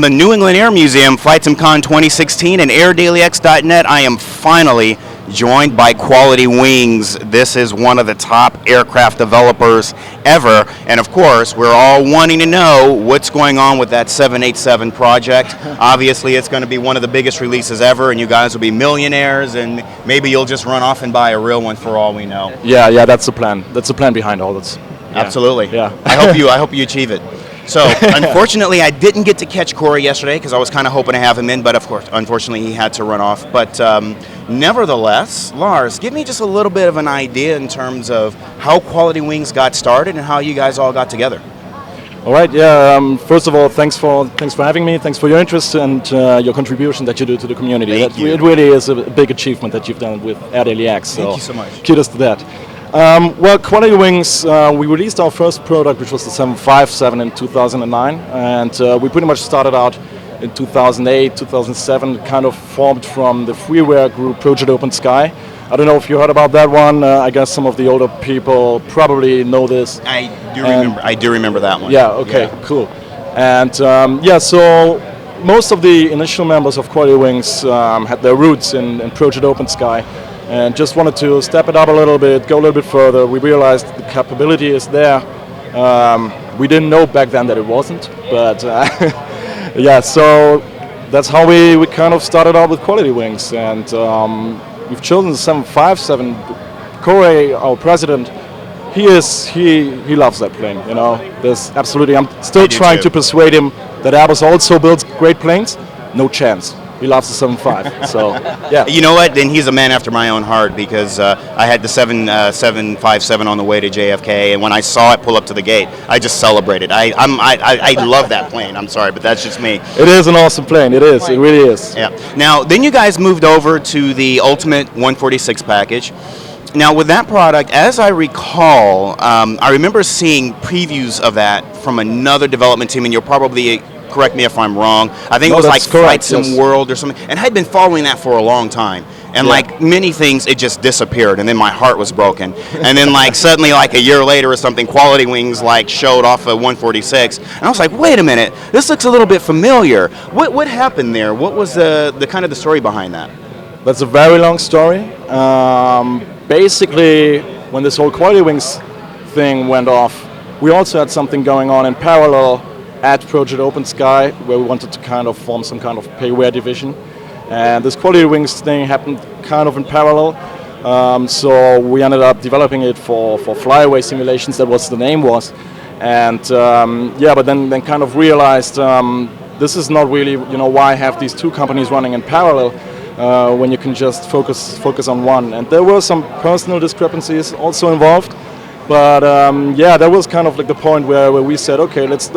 the New England Air Museum, FlightSimCon 2016, and AirDailyX.net, I am finally joined by QualityWings. This is one of the top aircraft developers ever, and of course, we're all wanting to know what's going on with that 787 project. Obviously, it's going to be one of the biggest releases ever, and you guys will be millionaires, and maybe you'll just run off and buy a real one for all we know. Yeah, that's the plan. That's the plan behind all this. Yeah. Absolutely. Yeah. I hope you achieve it. So, unfortunately, I didn't get to catch Corey yesterday because I was kind of hoping to have him in, but of course, unfortunately, he had to run off. But nevertheless, Lars, give me just a little bit of an idea in terms of how QualityWings got started and how you guys all got together. All right. Yeah. First of all, thanks for having me. Thanks for your interest and your contribution that you do to the community. Thank you. It really is a big achievement that you've done with AirDailyX. So thank you so much. Kudos to that. Well, QualityWings, we released our first product, which was the 757 in 2009, and we pretty much started out in 2008, 2007, kind of formed from the freeware group Project Open Sky. I don't know if you heard about that one. I guess some of the older people probably know this. I do remember that one. Yeah, okay, yeah. Cool. And so most of the initial members of QualityWings had their roots in Project Open Sky. And just wanted to step it up a little bit, go a little bit further. We realized the capability is there. We didn't know back then that it wasn't, but yeah, so that's how we kind of started out with QualityWings. And we've chosen the 757. Corey, our president, he loves that plane, you know. There's absolutely, I'm still trying to persuade him that Airbus also builds great planes. No chance. He loves the 7.5, so yeah. You know what? Then he's a man after my own heart because I had the 757 on the way to JFK, and when I saw it pull up to the gate, I just celebrated. I love that plane. I'm sorry, but that's just me. It is an awesome plane. It is. It really is. Yeah. Now, then you guys moved over to the Ultimate 146 package. Now, with that product, as I recall, I remember seeing previews of that from another development team, and you're probably. Correct me if I'm wrong. I think it was like Flight Sim World or something, and I had been following that for a long time. And like many things, it just disappeared, and then my heart was broken. And then like suddenly, like a year later or something, QualityWings like showed off a 146, and I was like, wait a minute, this looks a little bit familiar. What happened there? What was the kind of the story behind that? That's a very long story. Basically, when this whole QualityWings thing went off, we also had something going on in parallel at Project Open Sky, where we wanted to kind of form some kind of payware division. And this QualityWings thing happened kind of in parallel. So we ended up developing it for flyaway simulations, that was the name was. And but then kind of realized this is not really, you know, why have these two companies running in parallel when you can just focus on one. And there were some personal discrepancies also involved. But that was kind of like the point where we said, okay, let's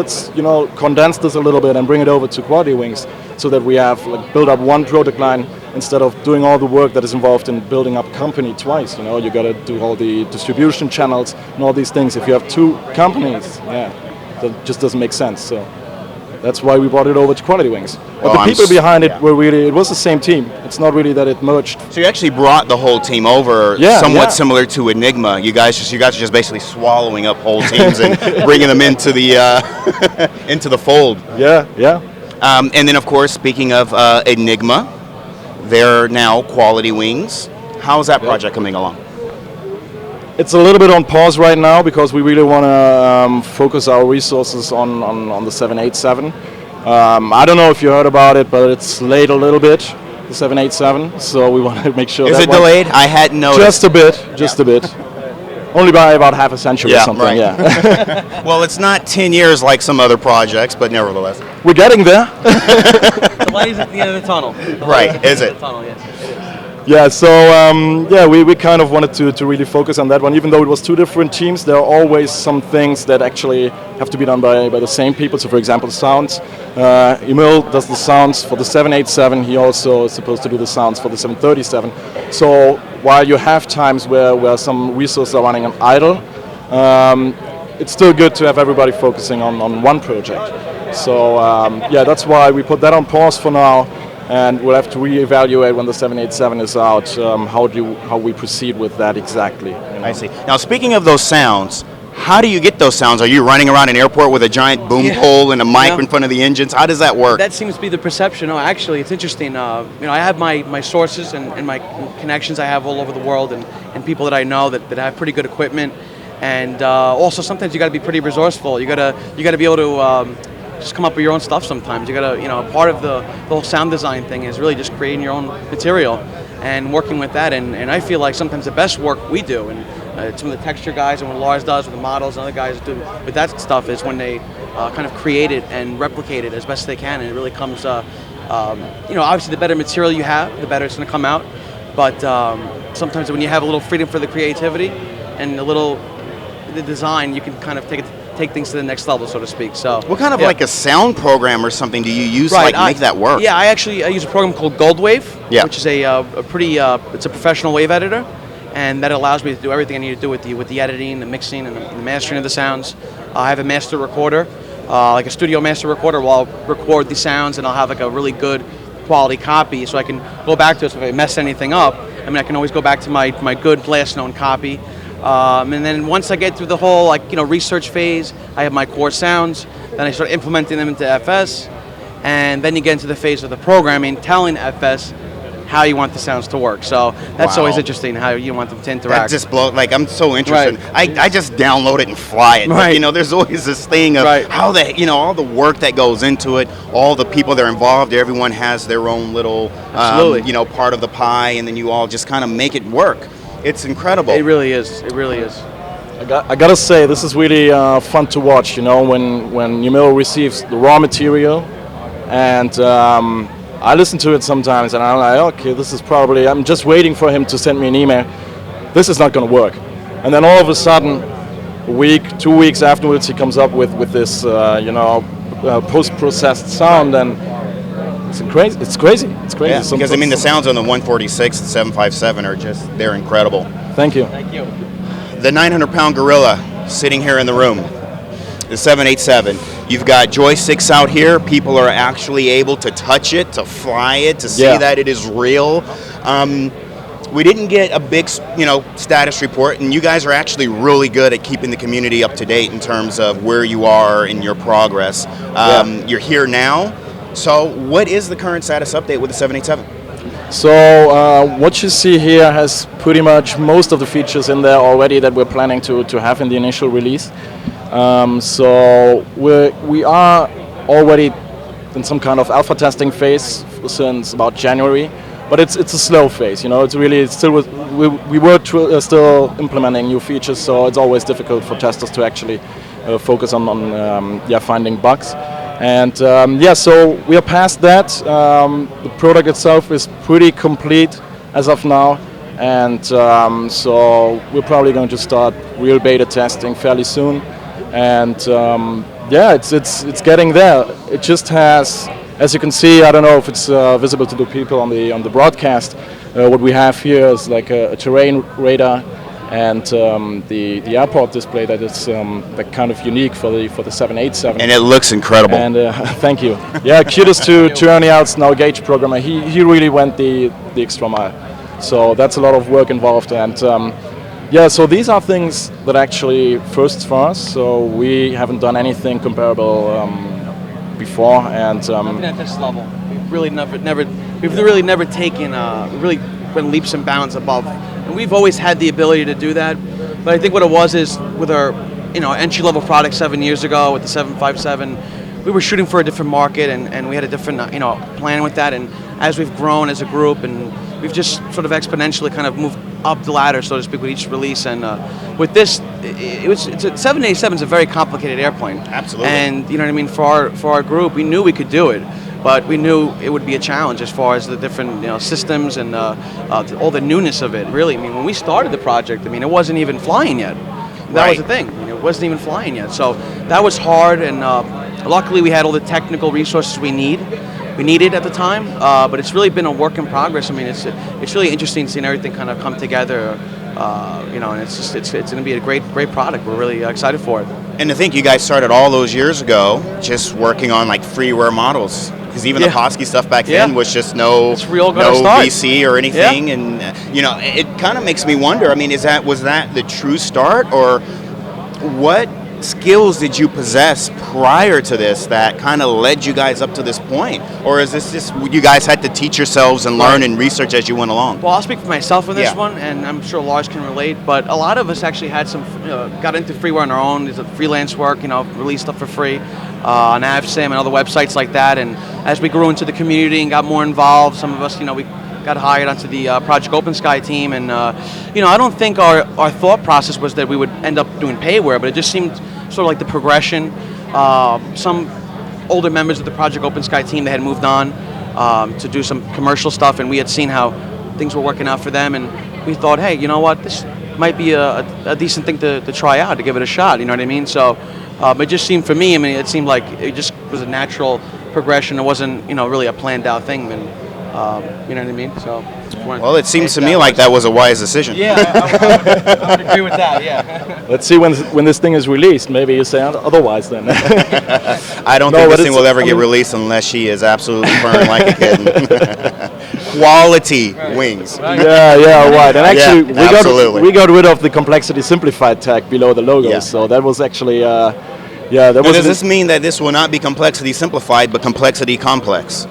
condense this a little bit and bring it over to QualityWings, so that we have build up one product line instead of doing all the work that is involved in building up a company twice. You know, you got to do all the distribution channels and all these things. If you have two companies, that just doesn't make sense. So that's why we brought it over to QualityWings. But the people behind it were really, it was the same team. It's not really that it merged. So you actually brought the whole team over, somewhat similar to Enigma. You guys are just basically swallowing up whole teams and bringing them into the into the fold. Yeah. And then, of course, speaking of Enigma, they're now QualityWings. How's that project coming along? It's a little bit on pause right now because we really want to focus our resources on the 787. I don't know if you heard about it, but it's late a little bit, the 787. So we want to make sure. Is it delayed? I hadn't noticed. Just a bit. Only by about half a century or something. Right. Yeah. Well, it's not 10 years like some other projects, but nevertheless. We're getting there. The light is at the end of the tunnel. Right, is it? Tunnel, yes. Yeah, so we kind of wanted to really focus on that one. Even though it was two different teams, there are always some things that actually have to be done by the same people. So for example, sounds. Emil does the sounds for the 787. He also is supposed to do the sounds for the 737. So while you have times where some resources are running on idle, it's still good to have everybody focusing on one project. So that's why we put that on pause for now. And we'll have to reevaluate when the 787 is out how we proceed with that exactly. You know? I see. Now, speaking of those sounds, how do you get those sounds? Are you running around an airport with a giant boom pole and a mic in front of the engines? How does that work? That seems to be the perception. No, actually, it's interesting. I have my sources and my connections I have all over the world, and people that I know that have pretty good equipment. And also, sometimes you got to be pretty resourceful. You got to be able to just come up with your own stuff. Sometimes you got to, part of the whole sound design thing is really just creating your own material and working with that. And I feel like sometimes the best work we do, and some of the texture guys and what Lars does with the models and other guys do with that stuff, is when they kind of create it and replicate it as best they can. And it really comes, obviously the better material you have, the better it's going to come out. But sometimes when you have a little freedom for the creativity and the design, you can kind of take things to the next level, so to speak. So, what kind of like a sound program or something do you use to make that work? Yeah, I use a program called Goldwave, which is a pretty it's a professional wave editor, and that allows me to do everything I need to do with the editing, the mixing, and the mastering of the sounds. I have a master recorder, like a studio master recorder, where I'll record the sounds, and I'll have like a really good quality copy, so I can go back to it. So if I mess anything up, I can always go back to my good last known copy. And then once I get through the whole research phase, I have my core sounds. Then I start implementing them into FS, and then you get into the phase of the programming, telling FS how you want the sounds to work. So that's always interesting, how you want them to interact. That just blows. I'm so interested. Right. I just download it and fly it. Right. But, there's always this thing of how all the work that goes into it, all the people that are involved. Everyone has their own little part of the pie, and then you all just kind of make it work. It's incredible. It really is. It really is. I gotta say, this is really fun to watch. When Yamil receives the raw material, and I listen to it sometimes, and I'm like, okay, this is probably. I'm just waiting for him to send me an email. This is not going to work, and then all of a sudden, a week, 2 weeks afterwards, he comes up with this post-processed sound, and it's crazy. It's crazy. Yeah, because the sounds on the 146 and 757 are they're incredible. Thank you. Thank you. The 900-pound gorilla sitting here in the room, the 787. You've got joysticks out here. People are actually able to touch it, to fly it, to see that it is real. We didn't get a big, status report, and you guys are actually really good at keeping the community up to date in terms of where you are in your progress. You're here now. So what is the current status update with the 787? So what you see here has pretty much most of the features in there already that we're planning to have in the initial release. So we are already in some kind of alpha testing phase since about January, but it's a slow phase. It's still we were still implementing new features, so it's always difficult for testers to actually focus on finding bugs. And so we are past that. The product itself is pretty complete as of now, and so we're probably going to start real beta testing fairly soon. And it's getting there. It just has, as you can see, I don't know if it's visible to the people on the broadcast. What we have here is like a terrain radar, and the airport display that is that kind of unique for the 787. And it looks incredible. And thank you. Yeah, kudos to Ernie Outs, now Gage programmer. He really went the extra mile. So that's a lot of work involved, and so these are things that actually firsts for us. So we haven't done anything comparable before, and nothing at this level. We've really never taken really went leaps and bounds above. And we've always had the ability to do that, but I think what it was is with our entry-level product 7 years ago with the 757, we were shooting for a different market, and we had a different plan with that. And as we've grown as a group, and we've just sort of exponentially kind of moved up the ladder, so to speak, with each release. And with this, it's a 787 is a very complicated airplane. Absolutely. And for our group, we knew we could do it. But we knew it would be a challenge as far as the different systems and all the newness of it. Really, when we started the project, it wasn't even flying yet. That was the thing. It wasn't even flying yet. So that was hard, and luckily we had all the technical resources we needed at the time. But it's really been a work in progress. It's really interesting seeing everything kind of come together. And it's going to be a great product. We're really excited for it. And to think you guys started all those years ago just working on like freeware models. Because even the Hosky stuff back then was just no VC or anything, and it kind of makes me wonder. Was that the true start, or what skills did you possess prior to this that kind of led you guys up to this point? Or is this just you guys had to teach yourselves and learn and research as you went along? Well, I'll speak for myself on this Yeah. one, and I'm sure Lars can relate, but a lot of us actually had some, got into freeware on our own. There's a freelance work, release stuff for free on AvSim and other websites like that. And as we grew into the community and got more involved, some of us, we got hired onto the Project OpenSky team. And, I don't think our thought process was that we would end up doing payware, but it just seemed sort of like the progression. Some older members of the Project OpenSky team, they had moved on to do some commercial stuff, and we had seen how things were working out for them, and we thought, hey, you know what, this might be a decent thing to try out, to give it a shot, you know what I mean? So it just seemed, for me, it seemed like it just was a natural progression. It wasn't, really a planned out thing, and you know what I mean? So. Well, it seems to me like that was a wise decision. Yeah, I would agree with that, yeah. Let's see when this thing is released. Maybe you say otherwise then. I don't think this thing will ever get released unless she is absolutely purring like a kitten. Quality wings. Yeah, right. And actually, absolutely. we got rid of the complexity simplified tag below the logo. Yeah. So that was actually, Does this mean that this will not be complexity simplified, but complexity complex?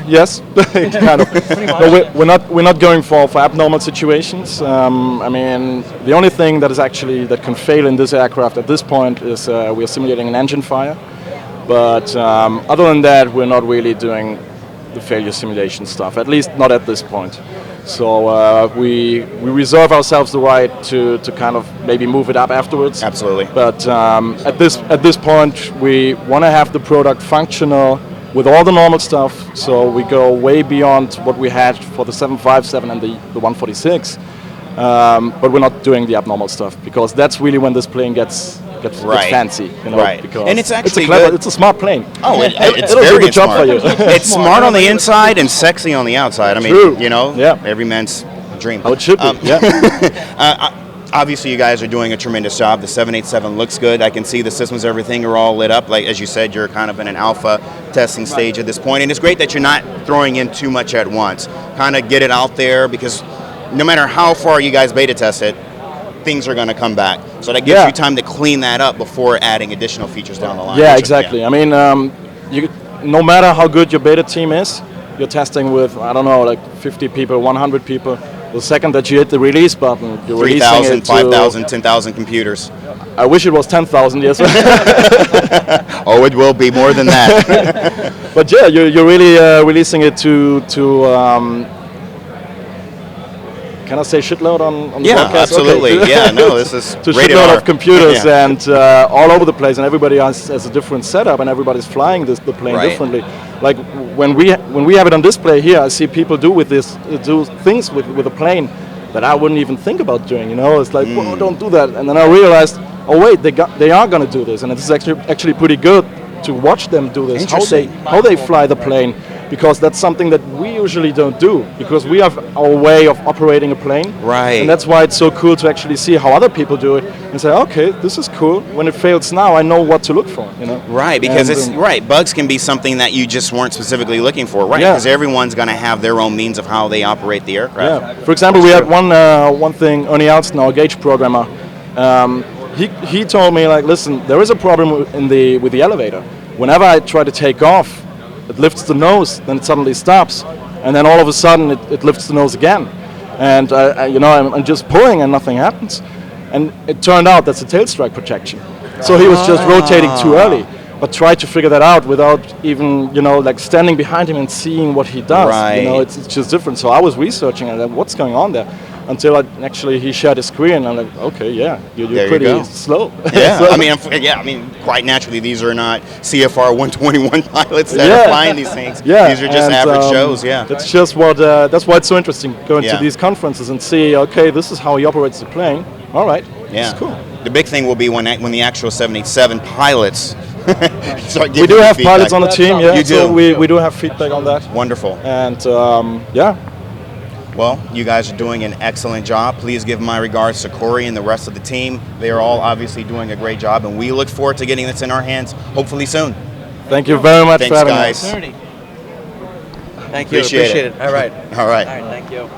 Yes, kind of. No, we're not going for abnormal situations. The only thing that can fail in this aircraft at this point is we're simulating an engine fire. But other than that, we're not really doing the failure simulation stuff. At least not at this point. So we reserve ourselves the right to kind of maybe move it up afterwards. Absolutely. But at this point, we want to have the product functional with all the normal stuff. So we go way beyond what we had for the 757 and the 146. But we're not doing the abnormal stuff, because that's really when this plane gets fancy, Right. Because and it's actually it's a smart plane. Oh, it's It'll do very a good job smart. for you. It's smart on the inside and sexy on the outside. I mean, True. Yeah. every man's dream. How it should be. Obviously, you guys are doing a tremendous job. The 787 looks good. I can see the systems, everything are all lit up. Like, as you said, you're kind of in an alpha testing stage at this point. And it's great that you're not throwing in too much at once. Kind of get it out there, because no matter how far you guys beta test it, things are going to come back. So that gives you time to clean that up before adding additional features down the line. Yeah, exactly. Yeah. I mean, no matter how good your beta team is, you're testing with, I don't know, like 50 people, 100 people. The second that you hit the release button, you're 3,000, 5,000, 10,000 computers. I wish it was 10,000, yes. Oh, it will be more than that. But yeah, you're really releasing it to can I say shitload on the broadcast? Absolutely. Okay. Yeah, no, this is to rated shitload R. of computers and all over the place, and everybody has a different setup, and everybody's flying the plane differently. Like when we have it on display here, I see people do things with the plane that I wouldn't even think about doing. It's like, whoa, don't do that. And then I realized, oh wait, they are going to do this, and it's actually pretty good to watch them do this. How they fly the plane. Because that's something that we usually don't do, because we have our way of operating a plane. Right. And that's why it's so cool to actually see how other people do it and say, okay, this is cool. When it fails now, I know what to look for. Right, because bugs can be something that you just weren't specifically looking for, right? Because everyone's going to have their own means of how they operate the aircraft. Yeah. For example, we had one thing, Ernie Alston, our gauge programmer, he told me, like, listen, there is a problem with the elevator. Whenever I try to take off, it lifts the nose, then it suddenly stops, and then all of a sudden it lifts the nose again, and I'm just pulling and nothing happens, and it turned out that's a tail strike projection. So he was just rotating too early, but tried to figure that out without even like standing behind him and seeing what he does. Right. It's just different. So I was researching and what's going on there. Until he shared his screen, and I'm like, okay, yeah, you're pretty slow. Yeah, I mean, quite naturally, these are not CFR 121 pilots that are flying these things. Yeah, these are just average Joes. Yeah, that's just that's why it's so interesting going to these conferences and see, okay, this is how he operates the plane. All right, yeah, cool. The big thing will be when the actual 787 pilots start giving we do have feedback. pilots on the team. Yeah, you do. So we do have feedback on that. Wonderful. And Well, you guys are doing an excellent job. Please give my regards to Corey and the rest of the team. They are all obviously doing a great job, and we look forward to getting this in our hands hopefully soon. Thank you very much Thanks, for having guys. us. Thank you. Appreciate it. All right. All right. Thank you.